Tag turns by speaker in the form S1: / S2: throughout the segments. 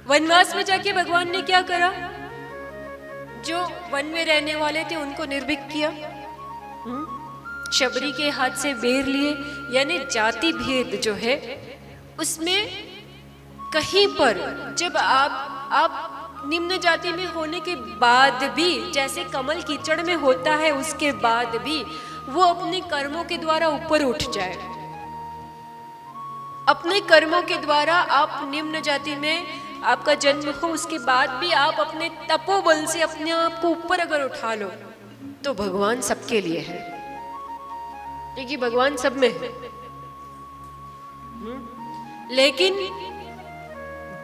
S1: वनवास में जाके भगवान ने क्या करा? जो वन में रहने वाले थे उनको निर्भीक किया, शबरी के हाथ से बेर लिए। यानी जाति भेद जो है उसमें कहीं पर जब आप निम्न जाति में होने के बाद भी, जैसे कमल कीचड़ में होता है, उसके बाद भी वो अपने कर्मों के द्वारा ऊपर उठ जाए। अपने कर्मों के द्वारा आप निम्न जाति में आपका जन्म हो, उसके बाद भी आप अपने तपोबल से अपने आप को ऊपर अगर उठा लो तो भगवान सबके लिए है, क्योंकि भगवान सब में है। लेकिन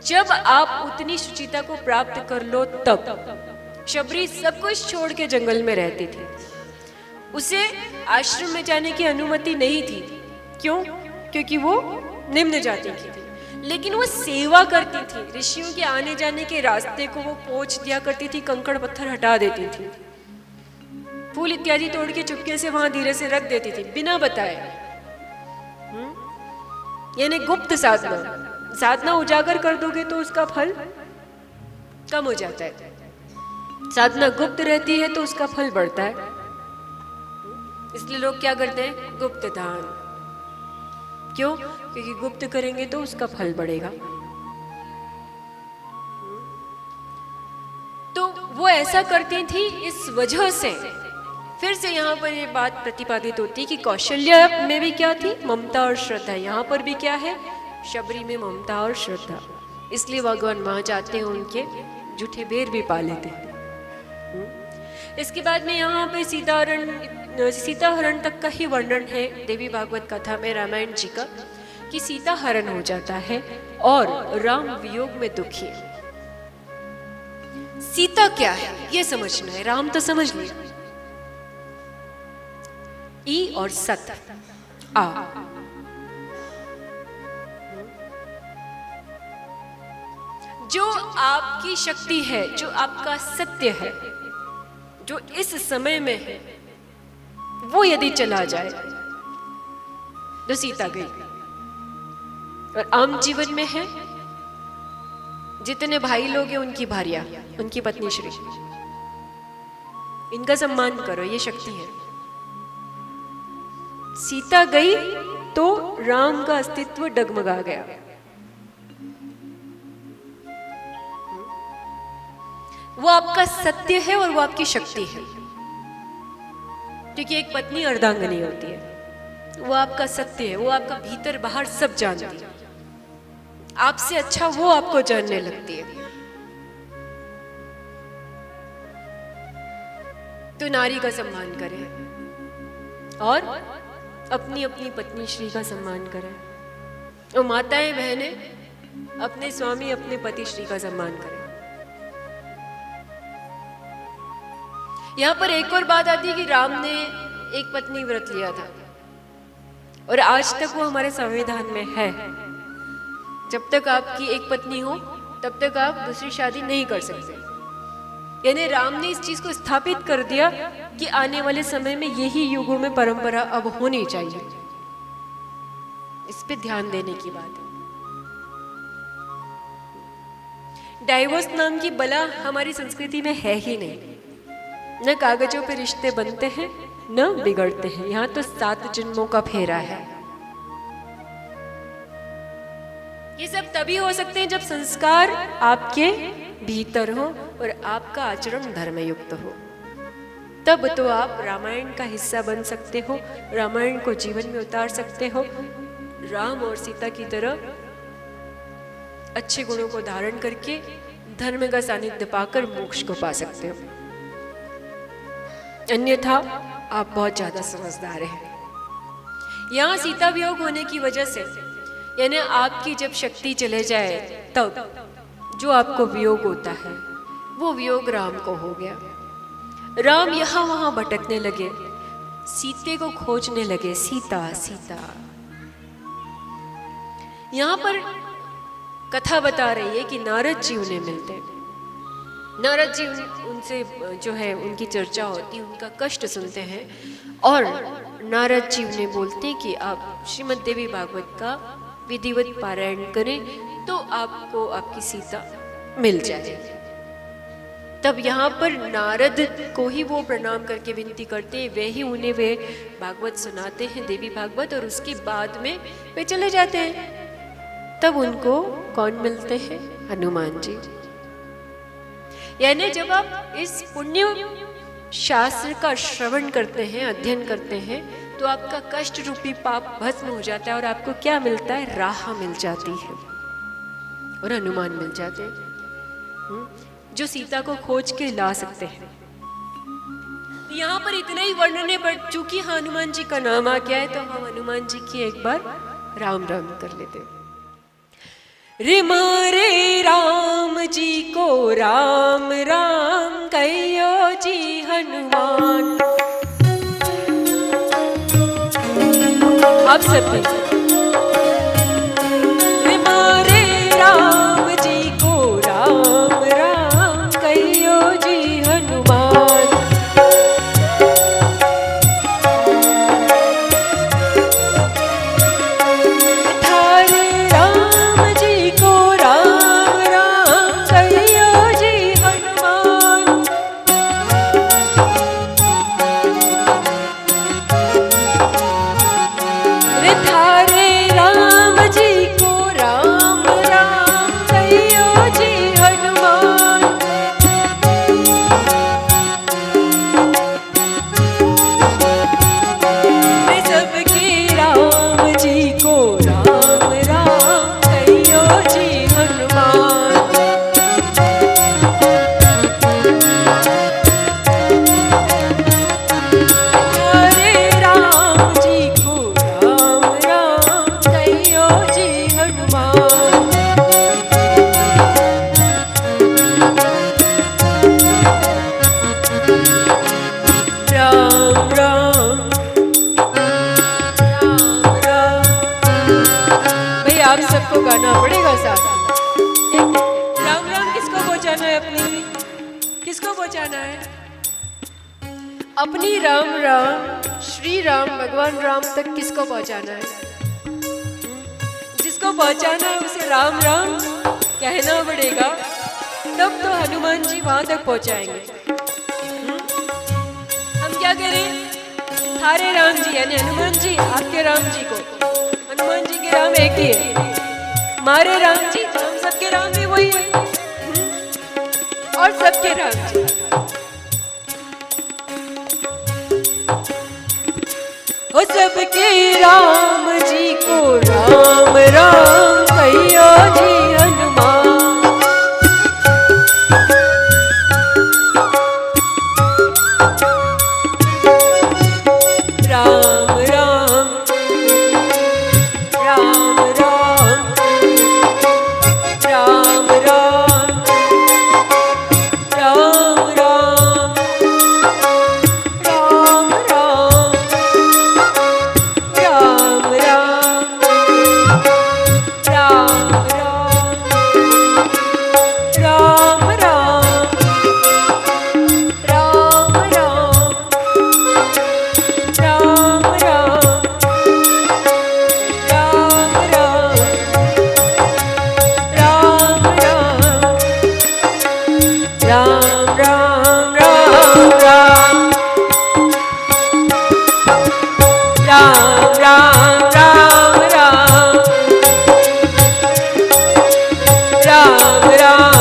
S1: जब आप उतनी शुचिता को प्राप्त कर लो तब शबरी सब कुछ छोड़ के जंगल में रहती थी। उसे आश्रम में जाने की अनुमति नहीं थी। क्यों? क्योंकि वो निम्न जाति की थी। लेकिन वो सेवा करती थी, ऋषियों के आने जाने के रास्ते को वो पोंछ दिया करती थी, कंकड़ पत्थर हटा देती थी, फूल इत्यादि तोड़ के चुपके से वहां धीरे से रख देती थी बिना बताए। यानी गुप्त साधना। साधना उजागर कर दोगे तो उसका फल कम हो जाता है, साधना गुप्त रहती है तो उसका फल बढ़ता है। इसलिए लोग क्या करते हैं? गुप्त दान। क्यों? क्योंकि गुप्त करेंगे तो उसका फल बढ़ेगा। तो वो ऐसा करती थी। इस वजह से फिर से यहाँ पर ये बात प्रतिपादित होती कि कौशल्य में भी क्या थी? ममता और श्रद्धा। यहाँ पर भी क्या है? शबरी में ममता और श्रद्धा। इसलिए भगवान वहां जाते हैं, उनके जूठे बेर भी पा लेते हैं। इसके बाद में यहाँ पे सीता हरण तक का ही वर्णन है देवी भागवत कथा में, रामायण जी का, कि सीता हरण हो जाता है और राम वियोग में दुखी है। सीता क्या है ये समझना है। राम तो समझ लिया, ई और सत आ। जो आपकी शक्ति है, जो आपका सत्य है, जो इस समय में है, वो यदि चला जाए तो सीता गई। और आम जीवन में है, जितने भाई लोग हैं उनकी भार्या, उनकी पत्नी श्री, इनका सम्मान करो, ये शक्ति है। सीता गई तो राम का अस्तित्व डगमगा गया। वो आपका सत्य है और वो आपकी शक्ति है, क्योंकि एक पत्नी अर्धांगिनी होती है। वो आपका सत्य है, वो आपका भीतर बाहर सब जानती है। आपसे अच्छा वो आपको जानने लगती है। तो नारी का सम्मान करें और अपनी अपनी पत्नी श्री का सम्मान करें, और माताएं बहनें अपने स्वामी अपने पति श्री का सम्मान करें। यहाँ पर एक और बात आती है कि राम ने एक पत्नी व्रत लिया था और आज तक वो हमारे संविधान में है। जब तक आपकी एक पत्नी हो तब तक आप दूसरी शादी नहीं कर सकते। यानी राम ने इस चीज को स्थापित कर दिया कि आने वाले समय में यही युगों में परंपरा अब होनी चाहिए। इस पे ध्यान देने की बात है। डाइवोर्स नाम की बला हमारी संस्कृति में है ही नहीं। न कागजों पे रिश्ते बनते हैं न बिगड़ते हैं। यहाँ तो 7 जन्मों का फेरा है। ये सब तभी हो सकते हैं जब संस्कार आपके भीतर हो और आपका आचरण धर्मयुक्त हो। तब तो आप रामायण का हिस्सा बन सकते हो, रामायण को जीवन में उतार सकते हो, राम और सीता की तरह अच्छे गुणों को धारण करके धर्म का सानिध्य पाकर मोक्ष को पा सकते हो। अन्यथा आप बहुत ज्यादा समझदार हैं। यहाँ सीता वियोग होने की वजह से, यानी आपकी जब शक्ति चले जाए तब जो आपको वियोग होता है वो वियोग राम को हो गया। राम यहाँ वहां भटकने लगे, सीते को खोजने लगे, सीता सीता। यहाँ पर कथा बता रही है कि नारद जी उन्हें मिलते हैं। नारद जी उनसे जो है उनकी चर्चा होती, उनका कष्ट सुनते हैं और नारद जी उन्हें बोलते हैं कि आप श्रीमद् देवी भागवत का विधिवत पारायण करें तो आपको आपकी सीता मिल जाए। तब यहाँ पर नारद को ही वो प्रणाम करके विनती करते हैं, वे ही उन्हें वे भागवत सुनाते हैं, देवी भागवत, और उसके बाद में वे चले जाते हैं। तब उनको कौन मिलते हैं? हनुमान जी। यानी जब आप इस पुण्य शास्त्र का श्रवण करते हैं, अध्ययन करते हैं, तो आपका कष्ट रूपी पाप भस्म हो जाता है और आपको क्या मिलता है? राह मिल जाती है और हनुमान मिल जाते हैं जो सीता को खोज के ला सकते हैं। यहाँ पर इतना ही वर्णन है, बट चूंकि हनुमान जी का नाम आ गया है तो हम हनुमान जी की एक बार राम राम कर लेते हैं। रे मारे राम जी को राम राम कहियो जी हनुमान। आप सब भी रे मारे राम जी को राम राम कहियो जी हनुमान। थारे राम जी को राम राम कहियो जी हनुमान। रे थारे राम जी को राम राम कहियो जी हनुमान। रे सबके राम जी को राम राम कहियो जी हनुमान। थारे राम जी को राम राम कहियो जी हनुमान। राम राम राम राम। भाई आप सबको गाना पड़ेगा साथ। एक राम राम किसको पहुंचाना है? अपनी किसको पहुंचाना है? अपनी राम राम श्री राम भगवान राम तक किसको पहुंचाना है? जिसको पहुंचाना है उसे राम राम कहना पड़ेगा, तब तो हनुमान जी वहां तक पहुंचाएंगे। हम क्या करें? थारे राम जी यानी हनुमान जी, आपके राम जी को, हनुमान जी के राम एक ही है, हमारे राम जी तो हम सबके राम भी वही है, और सबके राम जी। हो सबके राम जी को राम राम कहियो जी हनुमान। राम राम राम राम राम राम राम राम राम राम राम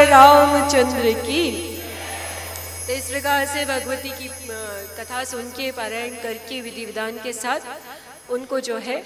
S1: रामचंद्र की। तो इस प्रकार से भगवती की कथा सुन के, पारायण करके, विधि विधान के साथ उनको जो है